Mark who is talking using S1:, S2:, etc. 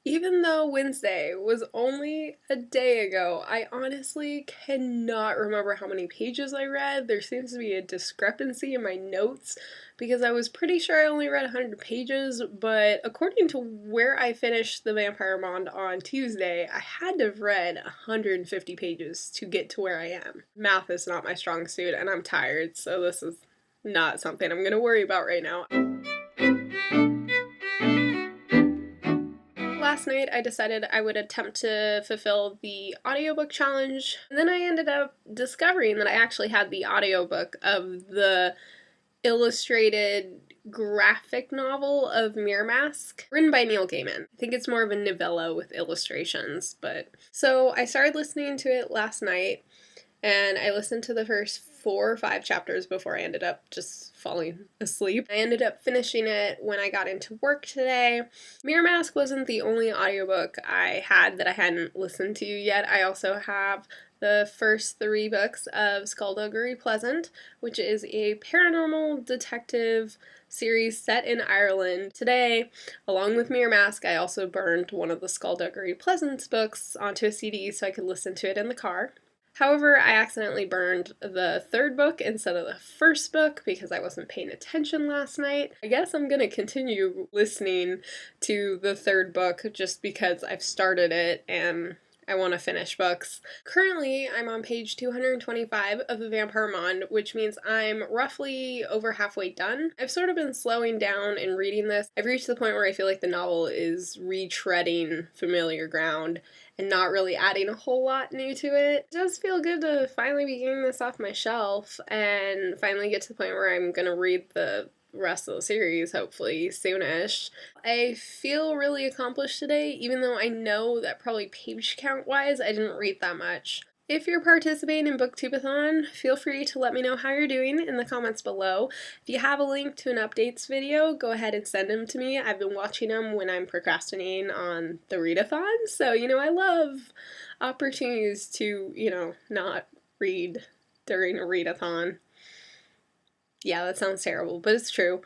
S1: Even though Wednesday was only a day ago, I honestly cannot remember how many pages I read. There seems to be a discrepancy in my notes because I was pretty sure I only read 100 pages, but according to where I finished the Vampire Armand on Tuesday, I had to have read 150 pages to get to where I am. Math is not my strong suit, and I'm tired, so this is not something I'm gonna worry about right now. Last night I decided I would attempt to fulfill the audiobook challenge, and then I ended up discovering that I actually had the audiobook of the illustrated graphic novel of MirrorMask, written by Neil Gaimen. I think it's more of a novella with illustrations, but... So I started listening to it last night, and I listened to the first 4 or 5 chapters before I ended up just falling asleep. I ended up finishing it when I got into work today. MirrorMask wasn't the only audiobook I had that I hadn't listened to yet. I also have the first 3 books of Skulduggery Pleasant, which is a paranormal detective series set in Ireland. Today, along with MirrorMask, I also burned one of the Skulduggery Pleasant books onto a CD so I could listen to it in the car. However, I accidentally burned the 3rd book instead of the 1st book because I wasn't paying attention last night. I guess I'm gonna continue listening to the 3rd book just because I've started it and I want to finish books. Currently, I'm on page 225 of The Vampire Armand, which means I'm roughly over halfway done. I've sort of been slowing down and reading this. I've reached the point where I feel like the novel is retreading familiar ground and not really adding a whole lot new to it. It does feel good to finally be getting this off my shelf and finally get to the point where I'm gonna read the rest of the series, hopefully soonish. I feel really accomplished today, even though I know that probably page count wise I didn't read that much. If you're participating in BookTube-A-Thon, feel free to let me know how you're doing in the comments below. If you have a link to an updates video, go ahead and send them to me. I've been watching them when I'm procrastinating on the read-a-thon, so I love opportunities to, not read during a read-a-thon. Yeah, that sounds terrible, but it's true.